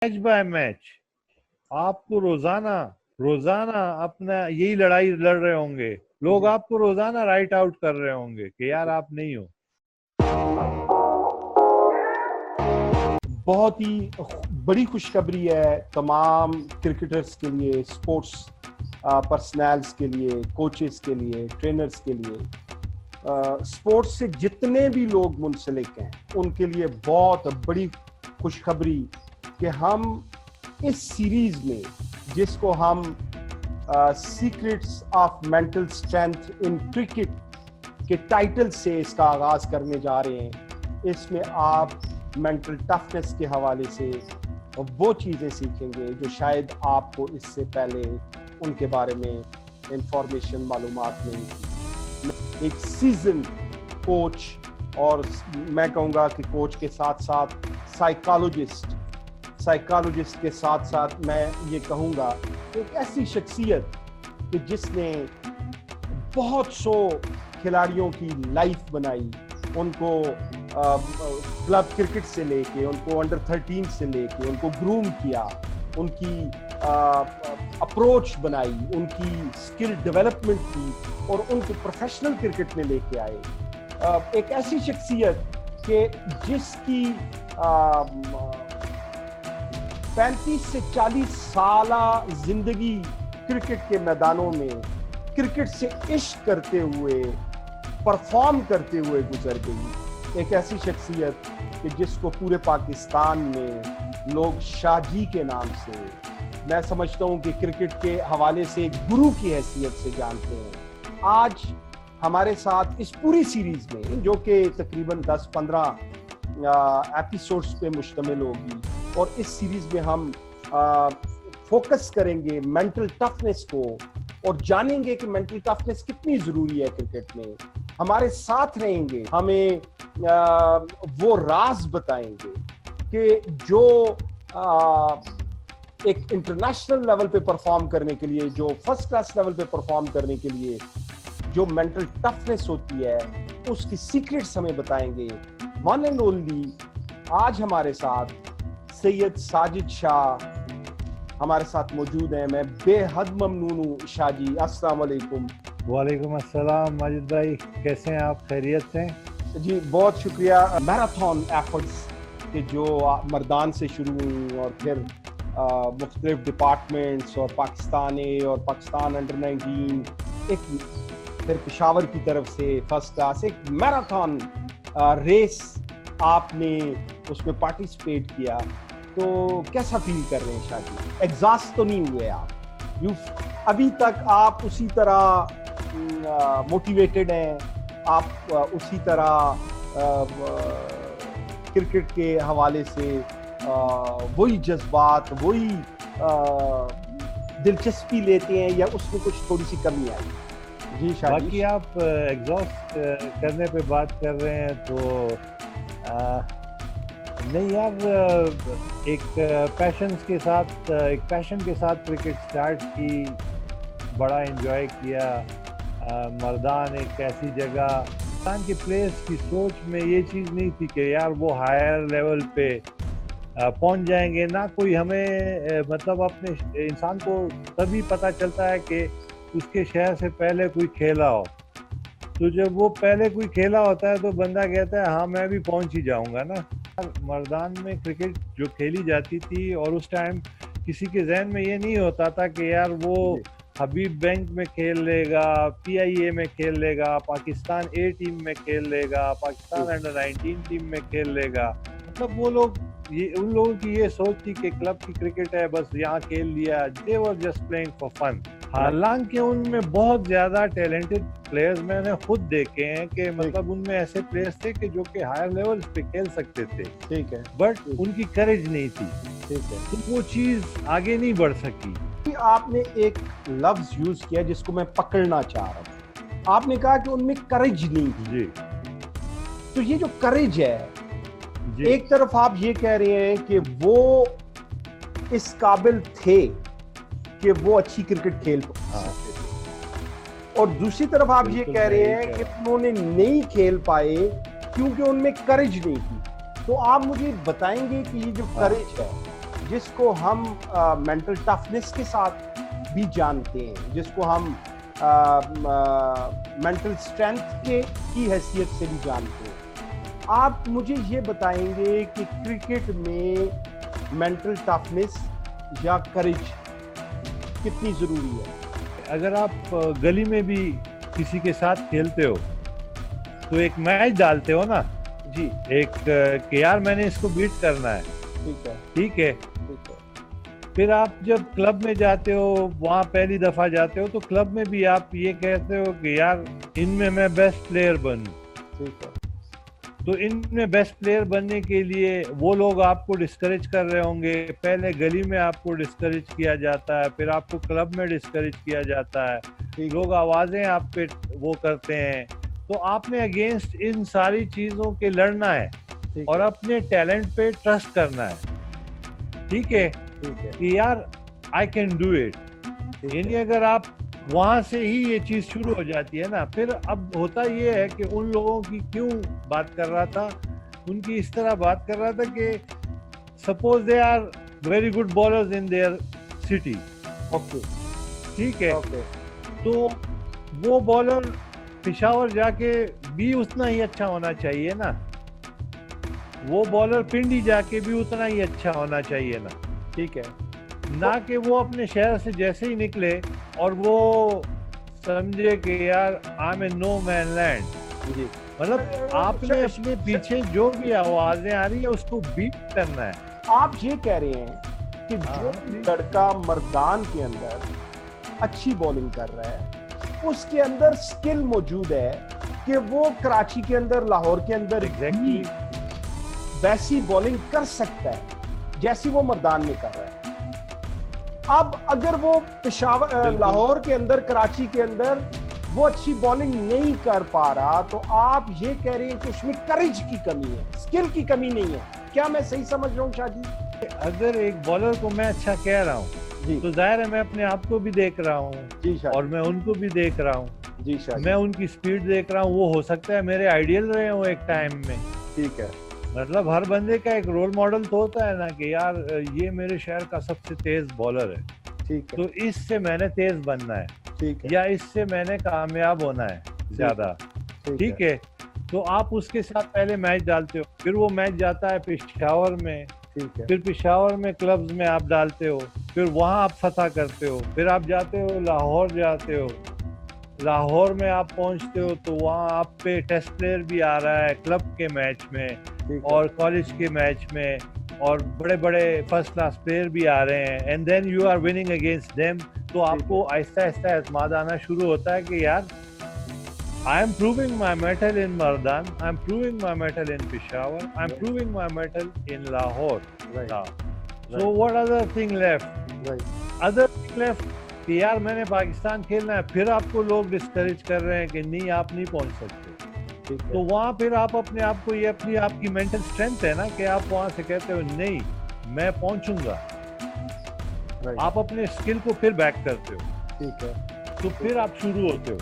Match by match आपको रोजाना रोजाना अपना यही लड़ाई लड़ रहे होंगे लोग, आपको रोजाना राइट आउट कर रहे होंगे कि यार आप नहीं हो। बहुत ही बड़ी खुशखबरी है तमाम क्रिकेटर्स के लिए, स्पोर्ट्स पर्सनल्स के लिए, कोचेस के लिए, ट्रेनर्स के लिए। स्पोर्ट्स से जितने भी लोग मुंसलिक हैं उनके लिए बहुत बड़ी खुशखबरी कि हम इस सीरीज में, जिसको हम secrets of mental strength in cricket के टाइटल से इसका आगाज करने जा रहे हैं। इसमें आप मेंटल टफनेस के हवाले से वो चीज़ें सीखेंगे जो शायद आपको इससे पहले उनके बारे में इंफॉर्मेशन मालूमात नहीं थी। एक सीजन कोच, और मैं कहूँगा कि कोच के साथ साथ साइकोलॉजिस्ट के साथ साथ मैं ये कहूँगा एक ऐसी शख्सियत कि जिसने बहुत सौ खिलाड़ियों की लाइफ बनाई, उनको क्लब क्रिकेट से लेके, उनको अंडर 13 से लेके, उनको ग्रूम किया, उनकी अप्रोच बनाई, उनकी स्किल डेवलपमेंट की और उनको प्रोफेशनल क्रिकेट में लेके आए। एक ऐसी शख्सियत कि जिसकी 35 से 40 साला जिंदगी क्रिकेट के मैदानों में क्रिकेट से इश्क करते हुए, परफॉर्म करते हुए गुजर गई। एक ऐसी शख्सियत कि जिसको पूरे पाकिस्तान में लोग शाहजी के नाम से, मैं समझता हूं कि क्रिकेट के हवाले से एक गुरु की हैसियत से जानते हैं। आज हमारे साथ इस पूरी सीरीज में, जो कि तकरीबन 10-15 एपिसोड्स पे मुश्तमिल होगी, और इस सीरीज में हम फोकस करेंगे मेंटल टफनेस को और जानेंगे कि मेंटल टफनेस कितनी जरूरी है क्रिकेट में। हमारे साथ रहेंगे, हमें वो राज बताएंगे कि जो एक इंटरनेशनल लेवल पे परफॉर्म करने के लिए, जो फर्स्ट क्लास लेवल पे परफॉर्म करने के लिए जो मेंटल टफनेस होती है, उसकी सीक्रेट्स हमें बताएंगे। वन एंड ओनली आज हमारे साथ सैयद साजिद शाह हमारे साथ मौजूद हैं। मैं बेहद ममनून हूँ शाह जी। अस्सलाम वालेकुम। वालेकुम अस्सलाम माजिद भाई, कैसे हैं आप? खैरियत से? जी बहुत शुक्रिया। मैराथन एफर्ट्स के जो मर्दान से शुरू हुई और फिर मुख्तलिफ डिपार्टमेंट्स और पाकिस्तान ए और पाकिस्तान अंडर 19, एक फिर पेशावर की तरफ से फर्स्ट क्लास, एक मैराथन रेस आपने उसमें पार्टिसिपेट किया, तो कैसा फील कर रहे हैं शाह जी? एग्जॉस्ट तो नहीं हुए आप? अभी तक आप उसी तरह मोटिवेटेड हैं, आप उसी तरह क्रिकेट के हवाले से वही जज्बात, वही दिलचस्पी लेते हैं, या उसमें कुछ थोड़ी सी कमी आई? जी शाह जी। बाकी आप एग्जॉस्ट करने पे बात कर रहे हैं तो नहीं यार, एक पैशन के साथ क्रिकेट स्टार्ट की, बड़ा एंजॉय किया। मर्दान एक ऐसी जगह, पाकिस्तान के प्लेयर्स की सोच में ये चीज़ नहीं थी कि यार वो हायर लेवल पे पहुंच जाएंगे ना। कोई हमें मतलब अपने इंसान को तभी पता चलता है कि उसके शहर से पहले कोई खेला हो, तो जब वो पहले कोई खेला होता है तो बंदा कहता है हाँ मैं भी पहुंच ही जाऊंगा ना। मर्दान में क्रिकेट जो खेली जाती थी, और उस टाइम किसी के जहन में ये नहीं होता था कि यार वो हबीब बैंक में खेल लेगा, PIA में खेल लेगा, पाकिस्तान ए टीम में खेल लेगा, पाकिस्तान अंडर 19 टीम में खेल लेगा। मतलब वो लोग, उन लोगों की ये सोच थी कि क्लब की क्रिकेट है, बस यहाँ खेल लिया। They were just playing for fun. हालांकि उनमें बहुत ज्यादा टैलेंटेड प्लेयर्स मैंने खुद देखे हैं कि मतलब उनमें ऐसे प्लेयर्स थे कि जो कि हायर लेवल पे खेल सकते थे, ठीक है, बट उनकी करेज नहीं थी, ठीक है, तो वो चीज आगे नहीं बढ़ सकी। आपने एक लफ्ज यूज किया जिसको मैं पकड़ना चाह रहा हूँ, आपने कहा कि उनमें करेज नहीं थी। जी। तो ये जो करेज है, एक तरफ आप ये कह रहे हैं कि वो इस काबिल थे कि वो अच्छी क्रिकेट खेल सकते थे, और दूसरी तरफ आप ये कह रहे हैं कि उन्होंने नहीं खेल पाए क्योंकि उनमें करेज नहीं थी। तो आप मुझे बताएंगे कि ये जो करेज है, जिसको हम मेंटल टफनेस के साथ भी जानते हैं, जिसको हम मेंटल स्ट्रेंथ के की हैसियत से भी जानते हैं। आप मुझे ये बताएंगे कि क्रिकेट में मेंटल टफनेस या करेज कितनी ज़रूरी है? अगर आप गली में भी किसी के साथ खेलते हो तो एक मैच डालते हो ना जी, एक कि यार मैंने इसको बीट करना है, ठीक है, ठीक है। ठीक है, फिर आप जब क्लब में जाते हो, वहाँ पहली दफा जाते हो, तो क्लब में भी आप ये कहते हो कि यार इनमें मैं बेस्ट प्लेयर बनूं। ठीक है, तो इनमें बेस्ट प्लेयर बनने के लिए वो लोग आपको डिस्करेज कर रहे होंगे। पहले गली में आपको डिस्करेज किया जाता है, फिर आपको क्लब में डिस्करेज किया जाता है, ठीक लोग आवाजें आप पे वो करते हैं। तो आपने अगेंस्ट इन सारी चीजों के लड़ना है ठीक और है, अपने टैलेंट पे ट्रस्ट करना है, ठीक है, ठीक है, कि यार आई कैन डू इट। ठीक यानी है, अगर आप वहां से ही ये चीज शुरू हो जाती है ना, फिर अब होता ये है कि उन लोगों की क्यों बात कर रहा था, उनकी इस तरह बात कर रहा था कि suppose they are very good bowlers in their city, okay, ठीक है, ओके, तो वो बॉलर पिशावर जाके भी उतना ही अच्छा होना चाहिए ना, वो बॉलर पिंडी जाके भी उतना ही अच्छा होना चाहिए ना, ठीक है, ना कि वो अपने शहर से जैसे ही निकले और वो समझे कि यार I am a no man land. जी, मतलब आपने अपने पीछे जो भी आवाजें आ रही है उसको बीट करना है। आप ये कह रहे हैं कि जो लड़का मर्दान के अंदर अच्छी बॉलिंग कर रहा है, उसके अंदर स्किल मौजूद है कि वो कराची के अंदर, लाहौर के अंदर एग्जैक्टली वैसी बॉलिंग कर सकता है जैसी वो मर्दान में कर रहा है। अब अगर वो पेशावर, लाहौर के अंदर, कराची के अंदर वो अच्छी बॉलिंग नहीं कर पा रहा, तो आप ये कह रहे हैं कि उसमें करेज की कमी है, स्किल की कमी नहीं है। क्या मैं सही समझ रहा हूँ शाह जी? अगर एक बॉलर को मैं अच्छा कह रहा हूँ जी, तो जाहिर है मैं अपने आप को भी देख रहा हूँ जी शाह और मैं उनको भी देख रहा हूँ, जी, शाह जी, मैं उनकी स्पीड देख रहा हूँ। वो हो सकता है मेरे आइडियल रहे हो एक टाइम में, ठीक है, मतलब हर बंदे का एक रोल मॉडल तो होता है ना कि यार ये मेरे शहर का सबसे तेज बॉलर है, ठीक है, तो इससे मैंने तेज बनना है ठीक है, या इससे मैंने कामयाब होना है ज्यादा, ठीक है। तो आप उसके साथ पहले मैच डालते हो, फिर वो मैच जाता है पेशावर में, ठीक है, फिर पेशावर में क्लब्स में आप डालते हो, फिर वहां आप फतह करते हो, फिर आप जाते हो लाहौर, जाते हो लाहौर में आप पहुंचते हो तो वहां आप पे टेस्ट प्लेयर भी आ रहा है क्लब के मैच में ठीक है, और कॉलेज के मैच में, और बड़े बड़े फर्स्ट क्लास प्लेयर भी आ रहे हैं, and then you are winning against them. तो आपको आहिस्ता आहिस्ता एतमाद आना शुरू होता है कि यार I M proving my metal in Mardan, I am proving my metal in Peshawar, I am proving my metal in Lahore. So what other thing left? Right, other thing left कि यार मैंने पाकिस्तान खेलना है, फिर आपको लोग डिस्करेज कर रहे हैं कि नहीं आप नहीं पहुंच सकते। ठीक है, तो वहां फिर आप अपने आप को, ये अपनी आपकी मेंटल स्ट्रेंथ है ना कि आप वहां से कहते हो नहीं मैं पहुंचूंगा, राइट, आप अपने स्किल को फिर बैक करते हो, ठीक है, तो फिर आप शुरू होते हो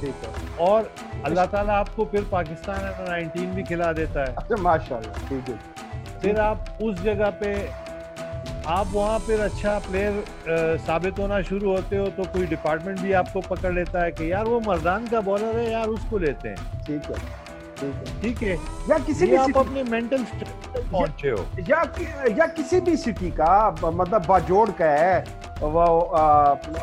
ठीक है, और अल्लाह ताला आपको फिर पाकिस्तान अंडर 19 भी खिला देता है। अच्छा, माशाल्लाह, ठीक है, फिर आप उस जगह पे आप वहाँ फिर अच्छा प्लेयर साबित होना शुरू होते हो, तो कोई डिपार्टमेंट भी आपको पकड़ लेता है कि यार वो मर्दान का बॉलर है यार, उसको लेते हैं, ठीक है, ठीक है, ठीक है। या किसी ये भी आप सिटी, अपने मेंटल स्ट्रेंथ तक पहुंचे हो। या किसी भी सिटी का, मतलब बाजोड़ का है, वो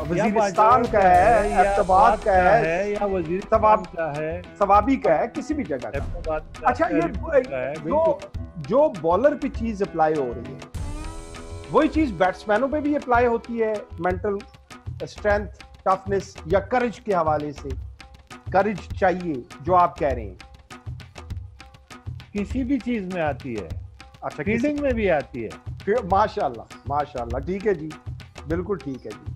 वजीरिस्तान का है, या अहमदाबाद का है, या वजीरिस्तान का है, सवाबी का है, किसी भी जगह का। अहमदाबाद का अच्छा, है, ये का है, बिल्कुल। जो बॉलर पे चीज अप्लाई हो रही है, वही चीज बैट्समैनों पे भी अप्लाई होती है, मेंटल स्ट्रेंथ, टफनेस या करेज के हवाले से। करेज चाहिए जो आप कह रहे हैं, किसी भी चीज में आती है, अच्छा, फील्डिंग में भी आती है, माशाल्लाह, माशाल्लाह, ठीक है जी, बिल्कुल ठीक है जी,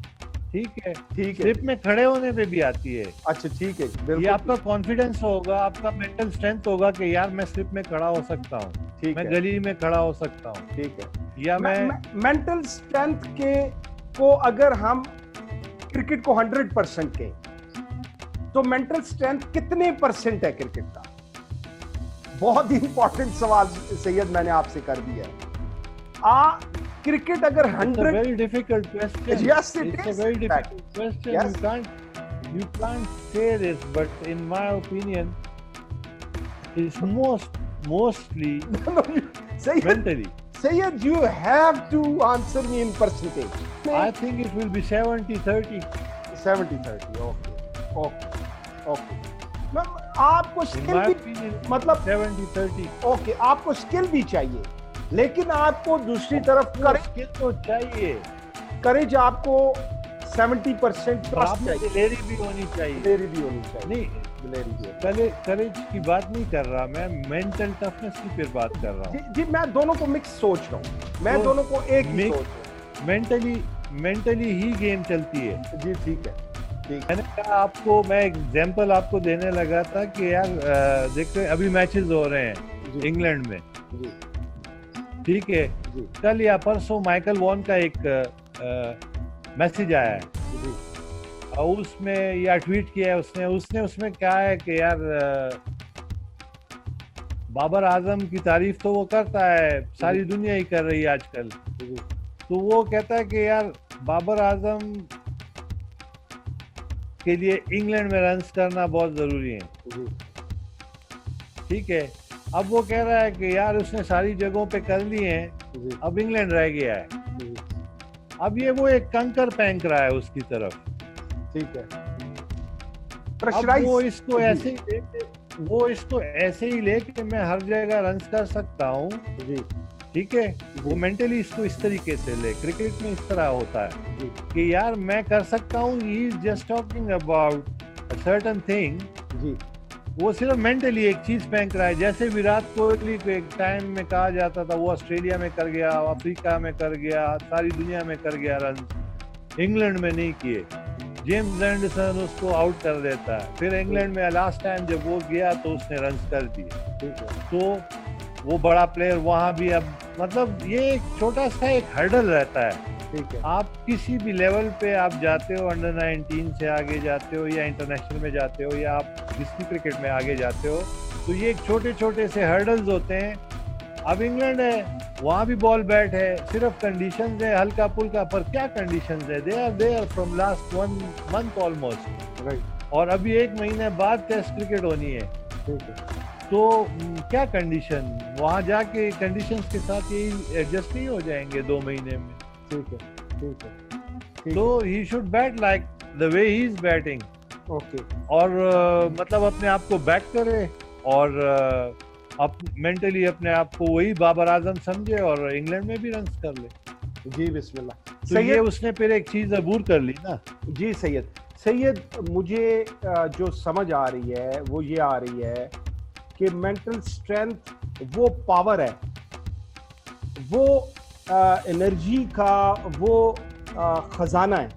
ठीक है, ठीक है, स्लिप में खड़े होने पे भी आती है। अच्छा, ठीक है जी, ये बिल्कुल, आपका कॉन्फिडेंस होगा, आपका मेंटल स्ट्रेंथ होगा कि यार मैं स्लिप में खड़ा हो सकता हूँ, ठीक मैं है, गली में खड़ा हो सकता हूँ, ठीक है। या मैं मेंटल स्ट्रेंथ के को अगर हम क्रिकेट को 100% के, तो मेंटल स्ट्रेंथ कितने परसेंट है क्रिकेट का? बहुत ही इंपॉर्टेंट सवाल सैयद मैंने आपसे कर दिया है। क्रिकेट अगर It's a 100, very difficult question. yes it It's a is, very in fact. difficult question. Yes. You can't say this, but in my opinion, it's mostly No, Sayyid, mentally. Sayyid, you have to answer me in percentage. I think it will be 70-30. 70-30, okay. Ma'am आपको In skill my भी opinion, मतलब 70-30. Okay, आपको skill भी चाहिए, लेकिन आपको दूसरी तरफ स्किल तो चाहिए, करेज आपको 70% पर आपको दिलेरी भी होनी चाहिए। दिलेरी भी होनी चाहिए। नहीं, दिलेरी भी करेज की बात नहीं कर रहा मैं, मेंटल टफनेस की फिर बात कर रहा हूँ। जी, मैं दोनों को मिक्स सोच रहा हूँ, मैं तो दोनों को एक ही सोच रहा हूँ। मेंटली ही गेम चलती है। जी ठीक है, मैंने कहा आपको, मैं एग्जांपल आपको देने लगा था कि यार देखो अभी मैचेस हो रहे हैं इंग्लैंड में, जी ठीक है, जी कल या परसों माइकल वॉन का एक मैसेज आया है जी और उसमें या ट्वीट किया है उसने उसमें क्या है कि यार बाबर आजम की तारीफ तो वो करता है, सारी दुनिया ही कर रही है आजकल, जी तो वो कहता है कि यार बाबर आजम के लिए इंग्लैंड में रन्स करना बहुत जरूरी है, जी ठीक है। अब वो कह रहा है कि यार उसने सारी जगहों पे कर लिए हैं, जी अब इंग्लैंड रह गया है। जी अब ये वो एक कंकर फेंक रहा है उसकी तरफ। ठीक है। अब वो इसको ऐसे ही ले कि मैं हर जगह रन्स कर सकता हूँ, जी ठीक है। वो मेंटली इसको इस तरीके से ले, क्रिकेट में इस तरह होता है जी कि यार मैं कर सकता हूँ, he is just talking about a certain thing. जी वो सिर्फ मेंटली एक चीज फेंक रहा है। जैसे विराट कोहली को एक टाइम में कहा जाता था वो ऑस्ट्रेलिया में कर गया, अफ्रीका में कर गया, सारी दुनिया में कर गया रन, इंग्लैंड में नहीं किए। जेम्स एंडरसन उसको आउट कर देता है, फिर इंग्लैंड में लास्ट टाइम जब वो गया तो उसने रन कर दिए। ठीक है। तो वो बड़ा प्लेयर वहां भी, अब मतलब ये एक छोटा सा एक हर्डल रहता है। ठीक है। आप किसी भी लेवल पे आप जाते हो, अंडर 19 से आगे जाते हो या इंटरनेशनल में जाते हो या आप जिस क्रिकेट में आगे जाते हो, तो ये एक छोटे छोटे से हर्डल्स होते हैं। अब इंग्लैंड है, वहाँ भी बॉल बैट है, सिर्फ कंडीशंस है हल्का फुल्का, पर क्या कंडीशंस है, they are there from last 1 month almost, right. और अभी 1 महीने बाद टेस्ट क्रिकेट होनी है। ठीक है। तो क्या कंडीशन, वहाँ जाके कंडीशंस के साथ यही एडजस्ट नहीं हो जाएंगे 2 महीने में। ठीक है। ठीक है। तो he should bat like the way he is batting, okay. और मतलब अपने आप को बैक करे और मेंटली अपने आप को वही बाबर आजम समझे और इंग्लैंड में भी रन्स कर ले। जी बिस्मिल्लाह। तो ये उसने फिर एक चीज अबूर कर ली ना। जी सैयद, मुझे जो समझ आ रही है वो ये आ रही है कि मेंटल स्ट्रेंथ वो पावर है, वो एनर्जी का वो खजाना है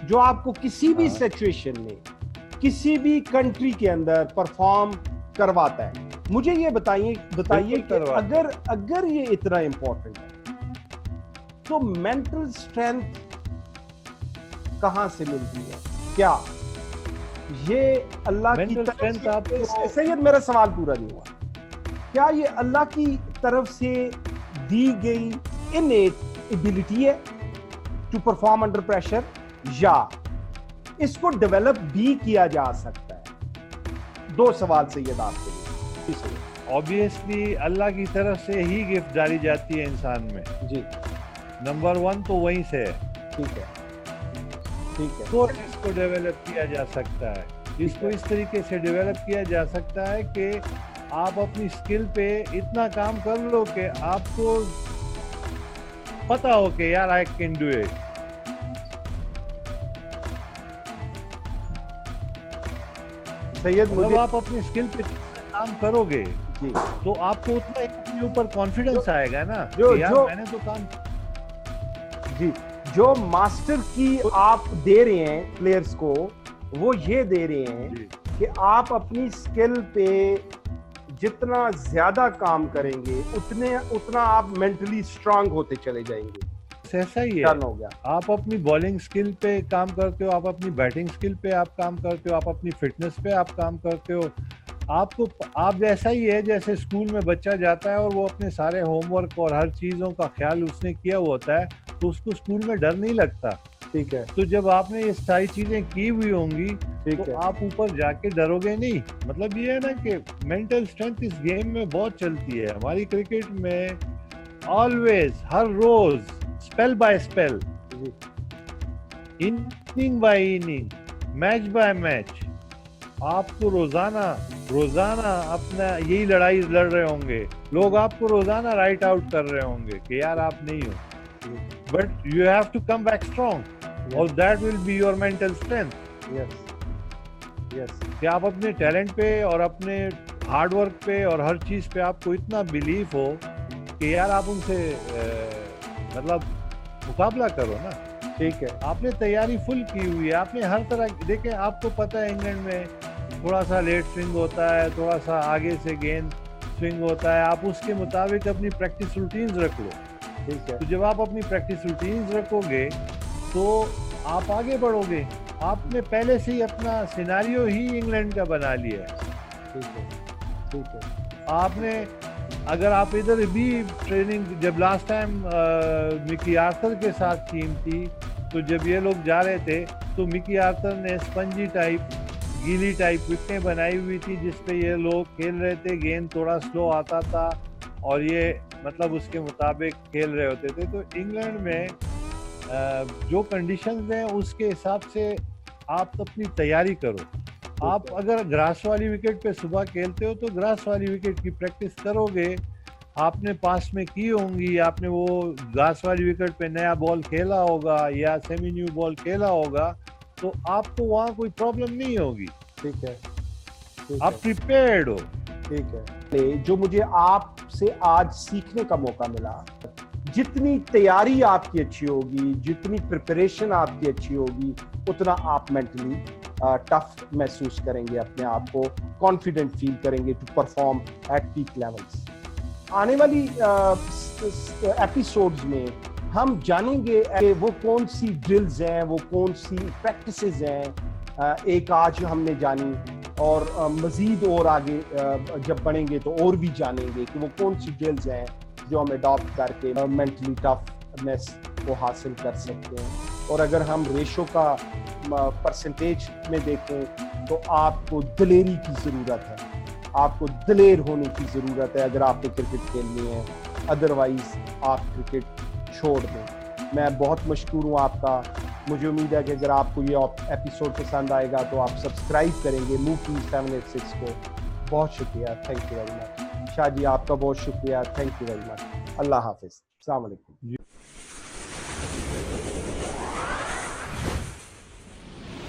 जो आपको किसी भी सिचुएशन में किसी भी कंट्री के अंदर परफॉर्म करवाता है। मुझे ये बताइए कि अगर ये इतना इंपॉर्टेंट है तो मेंटल स्ट्रेंथ कहां से मिलती है? क्या ये अल्लाह की तरफ से? आपको सैयद, मेरा सवाल पूरा नहीं हुआ। क्या ये अल्लाह की तरफ से दी गई इनेट एबिलिटी है टू परफॉर्म अंडर प्रेशर, या इसको डेवलप भी किया जा सकता है? 2 सवाल सैयद आपके लिए। ऑब्वियसली अल्लाह की तरफ से ही गिफ्ट डाली जाती है इंसान में। जी। नंबर 1 तो वहीं से है। ठीक है। ठीक है। तो इसको डेवलप किया जा सकता है, इसको इस तरीके से डेवलप किया जा सकता है कि आप अपनी स्किल पे इतना काम कर लो कि आपको पता हो कि यार I can do it. Syed, जब आप अपनी स्किल पे काम करोगे जी, तो आपको उतना अपने ऊपर कॉन्फिडेंस आएगा ना कि यार मैंने तो काम। जी, जो मास्टर की आप दे रहे हैं प्लेयर्स को, वो ये दे रहे हैं कि आप अपनी स्किल पे जितना ज्यादा काम करेंगे उतना आप मेंटली स्ट्रांग होते चले जाएंगे। ऐसा ही है, हो गया। आप अपनी बॉलिंग स्किल पे काम करते हो, आप अपनी बैटिंग स्किल पे आप काम करते हो, आप अपनी फिटनेस पे आप काम करते हो, आप जैसा ही है जैसे स्कूल में बच्चा जाता है और वो अपने सारे होमवर्क और हर चीज़ों का ख्याल उसने किया हुआ होता है, तो उसको स्कूल में डर नहीं लगता। ठीक है, तो जब आपने ये सारी चीज़ें की हुई होंगी, ठीक तो है, आप ऊपर जाके डरोगे नहीं। मतलब ये है ना कि मेंटल स्ट्रेंथ इस गेम में बहुत चलती है। हमारी क्रिकेट में ऑलवेज, हर रोज, स्पेल बाय स्पेल, जी, inning by inning, match by match, आपको रोजाना रोजाना अपना यही लड़ाई लड़ रहे होंगे। लोग आपको रोजाना राइट आउट कर रहे होंगे कि यार आप नहीं हो, but you have to come back strong, और that will be your mental strength. Yes, yes, कि आप अपने टैलेंट पे और अपने हार्ड वर्क पे और हर चीज़ पे आपको इतना बिलीव हो कि यार आप उनसे मतलब मुकाबला करो ना। ठीक है, आपने तैयारी फुल की हुई है, आपने हर तरह, देखें आपको पता है इंग्लैंड में थोड़ा सा लेट स्विंग होता है, थोड़ा सा आगे से गेंद स्विंग होता है, आप उसके मुताबिक अपनी प्रैक्टिस रूटीन्स रख लो। ठीक है, तो जब आप अपनी प्रैक्टिस रूटीन्स रखोगे तो आप आगे बढ़ोगे। आपने पहले से ही अपना सिनारियो ही इंग्लैंड का बना लिया है। ठीक है, ठीक है, आपने, अगर आप इधर भी ट्रेनिंग, जब लास्ट टाइम मिकी आर्थर के साथ टीम थी, तो जब ये लोग जा रहे थे तो मिकी आर्थर ने स्पंजी टाइप, गीली टाइप विकेटें बनाई हुई थी जिसपे ये लोग खेल रहे थे। गेंद थोड़ा स्लो आता था और ये मतलब उसके मुताबिक खेल रहे होते थे। तो इंग्लैंड में जो कंडीशंस हैं उसके हिसाब से आप अपनी तैयारी करो। आप अगर ग्रास वाली विकेट पे सुबह खेलते हो तो ग्रास वाली विकेट की प्रैक्टिस करोगे। आपने पास में की होंगी, आपने वो ग्रास वाली विकेट पे नया बॉल खेला होगा या सेमी न्यू बॉल खेला होगा, तो आपको वहाँ कोई प्रॉब्लम नहीं होगी। ठीक है, ठीक आप है, प्रिपेयर्ड हो। ठीक है। जो मुझे आपसे आज सीखने का मौका मिला, जितनी तैयारी आपकी अच्छी होगी, जितनी प्रिपरेशन आपकी अच्छी होगी, उतना आप मेंटली टफ महसूस करेंगे, अपने आप को कॉन्फिडेंट फील करेंगे to perform at peak levels. आने वाली एपिसोड्स में हम जानेंगे कि वो कौन सी ड्रिल्स हैं, वो कौन सी प्रैक्टिसेस हैं। एक आज हमने जानी, और मज़ीद और आगे जब बढ़ेंगे तो और भी जानेंगे कि वो कौन सी ड्रिल्स हैं जो हम अडॉप्ट करके मेंटली टफनेस को हासिल कर सकते हैं। और अगर हम रेशो का परसेंटेज में देखें तो आपको दिलेरी की ज़रूरत है, आपको दिलेर होने की ज़रूरत है अगर आपको क्रिकेट खेलनी है, अदरवाइज आप क्रिकेट छोड़ दें। मैं बहुत मशकूर हूँ आपका। मुझे उम्मीद है कि अगर आपको ये एपिसोड पसंद आएगा तो आप सब्सक्राइब करेंगे मूव टीवी 786 को। बहुत शुक्रिया, thank you very much. Shah ji, आपका बहुत शुक्रिया, thank you very much. Allah हाफिज़, अस्सलाम वालेकुम।